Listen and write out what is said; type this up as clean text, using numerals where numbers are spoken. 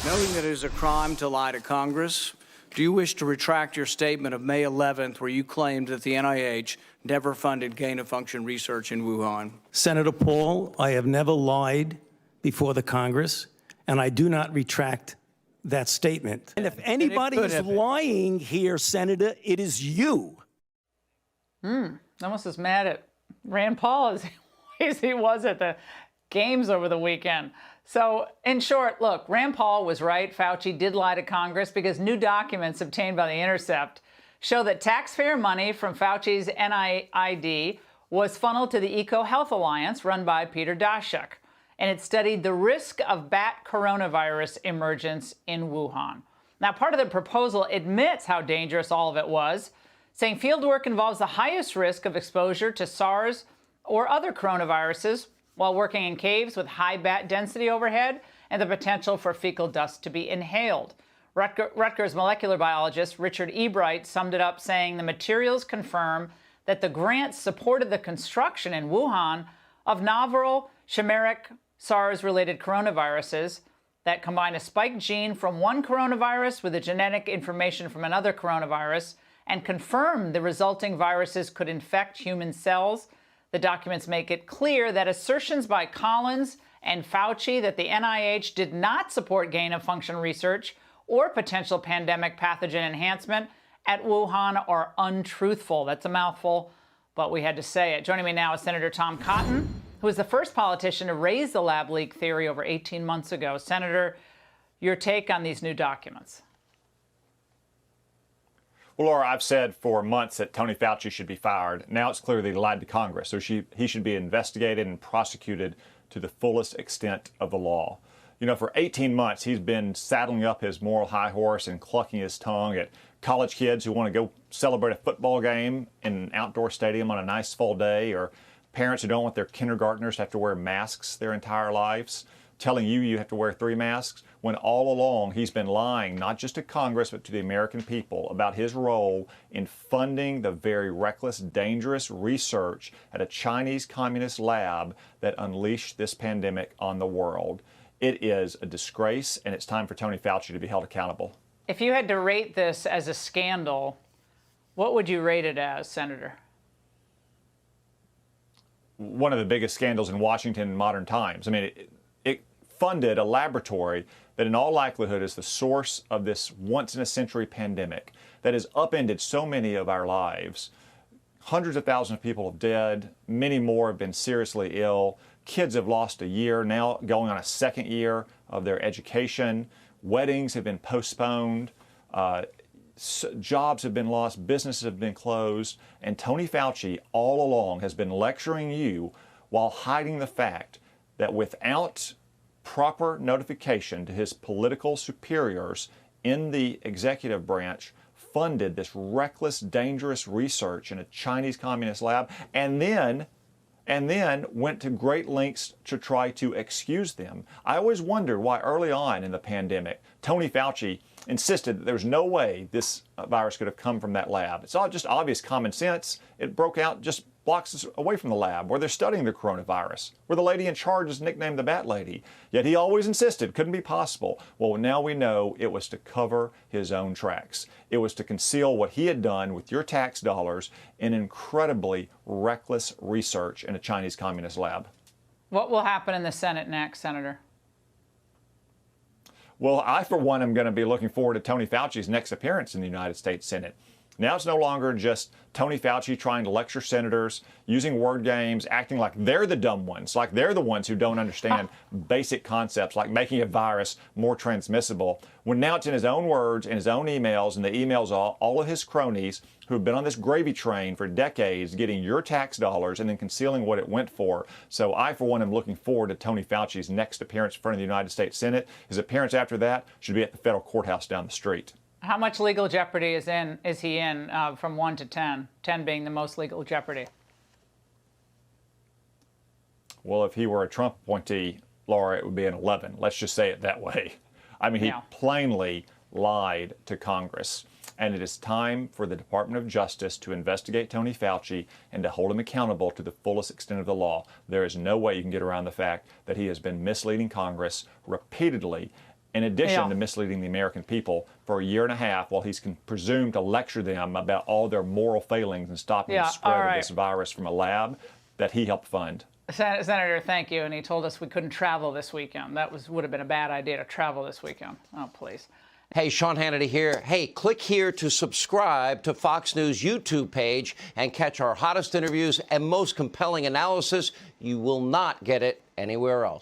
Knowing that it is a crime to lie to Congress, do you wish to retract your statement of May 11th where you claimed that the NIH never funded gain-of-function research in Wuhan? Senator Paul, I have never lied before the Congress, and I do not retract that statement. And if anybody is lying here, Senator, it is you. Almost as mad at Rand Paul as he was at the games over the weekend. So, in short, look, Rand Paul was right. Fauci did lie to Congress because new documents obtained by The Intercept show that taxpayer money from Fauci's NIAID was funneled to the EcoHealth Alliance run by Peter Daszak, and it studied the risk of bat coronavirus emergence in Wuhan. Now, part of the proposal admits how dangerous all of it was, saying fieldwork involves the highest risk of exposure to SARS or other coronaviruses while working in caves with high bat density overhead and the potential for fecal dust to be inhaled. Rutgers molecular biologist Richard Ebright summed it up saying the materials confirm that the grants supported the construction in Wuhan of novel chimeric SARS-related coronaviruses that combine a spike gene from one coronavirus with the genetic information from another coronavirus and confirm the resulting viruses could infect human cells. The documents make it clear that assertions by Collins and Fauci that the NIH did not support gain-of-function research or potential pandemic pathogen enhancement at Wuhan are untruthful. That's a mouthful, but we had to say it. Joining me now is Senator Tom Cotton, who was the first politician to raise the lab leak theory over 18 months ago. Senator, your take on these new documents? Well, Laura, I've said for months that Tony Fauci should be fired. Now it's clear that he lied to Congress, so he should be investigated and prosecuted to the fullest extent of the law. You know, for 18 months, he's been saddling up his moral high horse and clucking his tongue at college kids who want to go celebrate a football game in an outdoor stadium on a nice fall day, or parents who don't want their kindergartners to have to wear masks their entire lives, telling you have to wear 3 masks, when all along he's been lying not just to Congress but to the American people about his role in funding the very reckless, dangerous research at a Chinese communist lab that unleashed this pandemic on the world. It is a disgrace, and it's time for Tony Fauci to be held accountable. If you had to rate this as a scandal, what would you rate it as, Senator? One of the biggest scandals in Washington in modern times. I mean, it funded a laboratory that in all likelihood is the source of this once-in-a-century pandemic that has upended so many of our lives. Hundreds of thousands of people have died. Many more have been seriously ill. Kids have lost a year, now going on a second year of their education. Weddings have been postponed. Jobs have been lost. Businesses have been closed. And Tony Fauci all along has been lecturing you while hiding the fact that without proper notification to his political superiors in the executive branch, funded this reckless, dangerous research in a Chinese communist lab, and then went to great lengths to try to excuse them. I always wondered why early on in the pandemic, Tony Fauci insisted that there was no way this virus could have come from that lab. It's all just obvious common sense. It broke out just blocks away from the lab where they're studying the coronavirus, where the lady in charge is nicknamed the Bat Lady. Yet he always insisted it couldn't be possible. Well, now we know it was to cover his own tracks. It was to conceal what he had done with your tax dollars in incredibly reckless research in a Chinese communist lab. What will happen in the Senate next, Senator? Well, I, for one, am going to be looking forward to Tony Fauci's next appearance in the United States Senate. Now it's no longer just Tony Fauci trying to lecture senators, using word games, acting like they're the dumb ones, like they're the ones who don't understand basic concepts like making a virus more transmissible. When now it's in his own words, in his own emails, and the emails all of his cronies who have been on this gravy train for decades, getting your tax dollars and then concealing what it went for. So I, for one, am looking forward to Tony Fauci's next appearance in front of the United States Senate. His appearance after that should be at the federal courthouse down the street. How much legal jeopardy is he in from 1 to 10, 10 being the most legal jeopardy? Well, if he were a Trump appointee, Laura, it would be an 11. Let's just say it that way. I mean, he plainly lied to Congress. And it is time for the Department of Justice to investigate Tony Fauci and to hold him accountable to the fullest extent of the law. There is no way you can get around the fact that he has been misleading Congress repeatedly in addition Yeah. to misleading the American people for a year and a half while he's presumed to lecture them about all their moral failings and stopping the spread of this virus from a lab that he helped fund. Senator, thank you. And he told us we couldn't travel this weekend. That would have been a bad idea to travel this weekend. Oh, please. Hey, Sean Hannity here. Hey, click here to subscribe to Fox News YouTube page and catch our hottest interviews and most compelling analysis. You will not get it anywhere else.